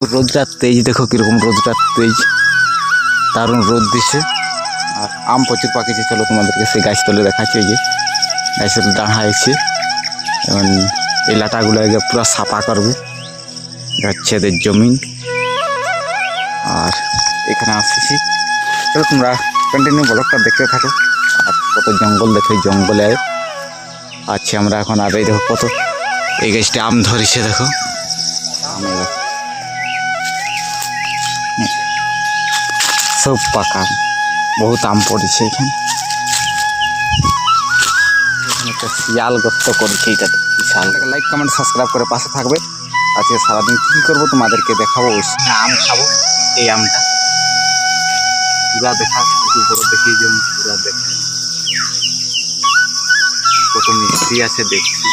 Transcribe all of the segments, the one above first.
রোদটার তেজ দেখো কিরকম, রোদটার তেজ, দারুণ রোদ দিছে। আর আম প্রচুর পাকিছে। চলো তোমাদেরকে সেই গাছতলে দেখাচ্ছি। এই যে গাছের দাঁড়াইছে, এবং এই লাটাগুলো পুরো সাফা করবে। হচ্ছে এদের জমিন। আর এখানে আসছি, চলো তোমরা কন্টিনিউ ব্লগটা দেখতে থাকো। আর কত জঙ্গল দেখো, জঙ্গলে আছি আমরা এখন। আর এই দেখো কত, এই গাছটা আম ধরেছে দেখো, সব পাকা, বহুত আম পড়েছে এখানে। একটা শিয়াল গস্ত করেছে, এটা বিশাল। লাইক কমেন্ট সাবস্ক্রাইব করে পাশে থাকবে। আজকে সারাদিন কী করবো তোমাদেরকে দেখাবো। আম খাবো, এই আমটা পুরা দেখা, একটু বড় দেখি যে পুরা দেখা কত মিষ্টি আছে দেখছি।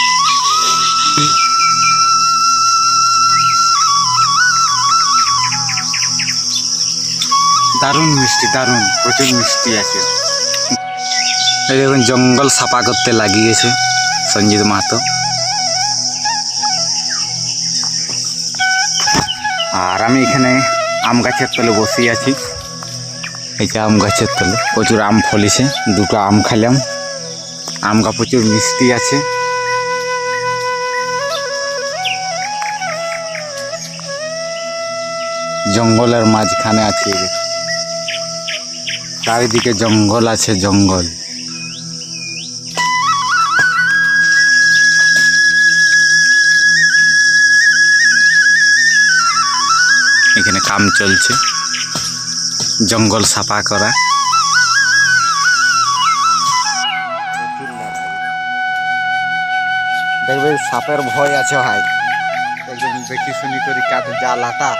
দারুণ মিষ্টি, দারুণ, প্রচুর মিষ্টি আছে। এই দেখুন জঙ্গল সাফা করতে লাগিয়েছে সঞ্জিত মাহাতো। আর আমি এখানে আম গাছের তলে বসে আছি। এই যে আম গাছের তলে প্রচুর আম ফলিছে, দুটো আম খাইলাম। আমটা প্রচুর মিষ্টি আছে। জঙ্গলের মাঝখানে আছি, চারিদিকে জঙ্গল আছে, জঙ্গল। এখানে কাম চলছে, জঙ্গল সাফা করা। দেখবে সাপের ভয় আছে ভাই, একদম দেখি শুনি করি কাটে। যা লাটা,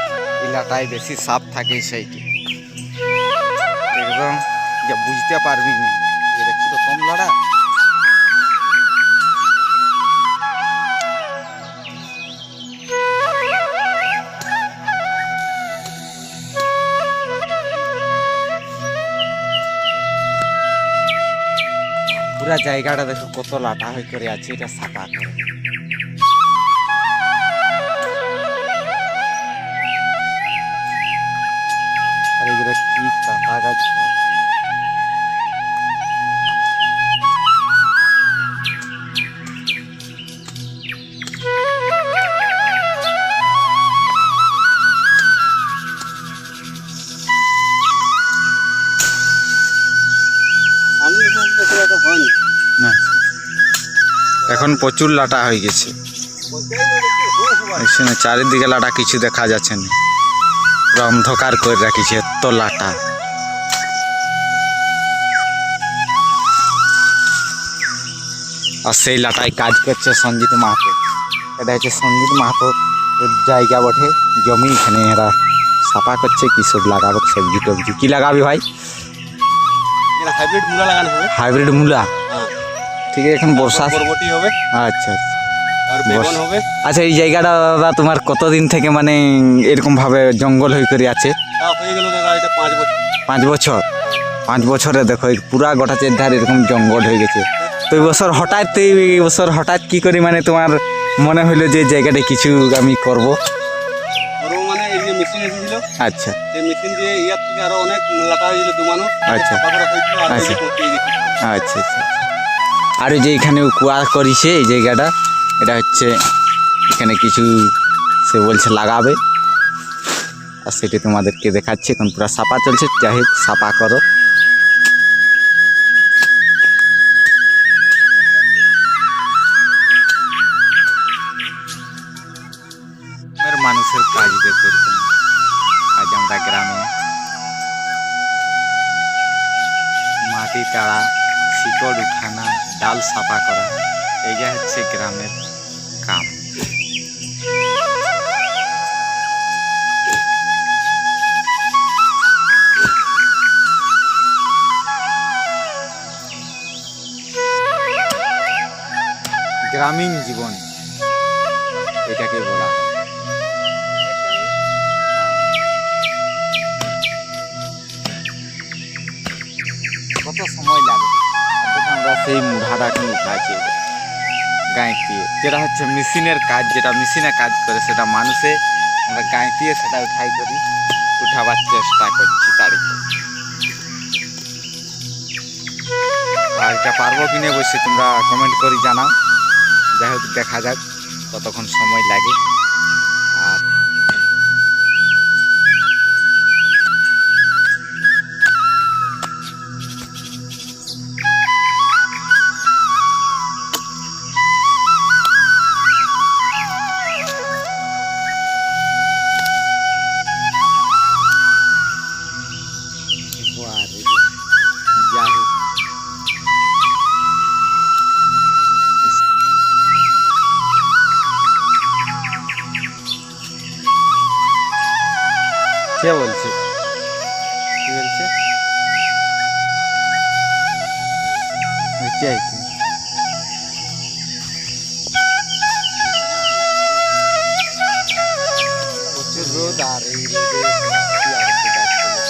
এই লাটায় বেশি সাপ থাকে সেইটি, একদম যা বুঝতে পারবি না। দেখছি তো কম লড়া। পুরা জায়গাটা দেখো কত লাটা হয়ে করে আছে, এটা সাফা করে। আর এগুলো কি কাটা গাছ। না, এখন প্রচুর লাটা হয়ে গেছে। চারিদিকে লাটা, কিছু দেখা যাচ্ছে না, পুরো অন্ধকার করে রাখিছে, এত লাটা। আর সেই লাটায় কাজ করছে সঞ্জিত মাহাতো। এটা হচ্ছে সঞ্জিত মাহাতো জায়গা বটে, জমি। এখানে এরা সাফা করছে, কি সব লাগাবে, সবজি টবজি। কি লাগাবি ভাই? হাইব্রিড মূলা লাগানো হবে। হাইব্রিড মূলা, ঠিক আছে। এখন বর্ষা বরবটি হবে। আচ্ছা আচ্ছা, আর বেগুন হবে। আচ্ছা এই জায়গাটা দাদা তোমার কতদিন থেকে মানে এরকম ভাবে জঙ্গল হয়ে করে আছে? হয়ে গেল দাদা, এটা 5 বছর। 5 বছর? 5 বছরে দেখো পুরা গোটা চারধার এরকম জঙ্গল হয়ে গেছে। তো এই বছর হঠাৎ কি করি মানে তোমার মনে হইলো যে জায়গাটা কিছু আমি করব? মানে এই যে মেশিন এসেছিল, আচ্ছা, এই মেশিন দিয়ে ইয়ার থেকে আরো অনেক লাটা হয়েছিল, দু মানুষ। আচ্ছা আচ্ছা আচ্ছা আচ্ছা। আর এই যে এখানে কুয়া করিছে এই জায়গাটা, এটা হচ্ছে এখানে কিছু সে বলছে লাগাবে, আর সেটি তোমাদেরকে দেখাচ্ছে। এখন পুরো সাপা চলছে, যাই হোক সাপা করো। মানুষের কাজ দেখো, এরকম কাজ আমরা গ্রামে। মাটি তাড়া, শিকড় উঠানা, ডাল সাফা করা, এইটা হচ্ছে গ্রামের কাম। গ্রামীণ জীবন এটাকে বলা হয়। কত সময় লাগবে। আমরা সেই মুঢ়াটা এখন উঠাচ্ছি গাঁয়ে দিয়ে, যেটা হচ্ছে মেশিনের কাজ, যেটা মেশিনে কাজ করে সেটা মানুষে আমরা গাঁইতিয়ে সেটা উঠাই করি উঠাবার চেষ্টা করছি তাড়ি করে। আর এটা পারবো কিনে বসে তোমরা কমেন্ট করে জানাও। যাই হোক দেখা যাক কতক্ষণ সময় লাগে। আর যাই হোক কে বলছে কি বলছে কে আইছে? প্রচুর রোদ আর এই রোদে কি আর একটু গাছ চলে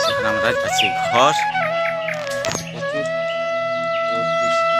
এখন আমরা আছি ঘর। প্রচুর রোদ দিচ্ছে।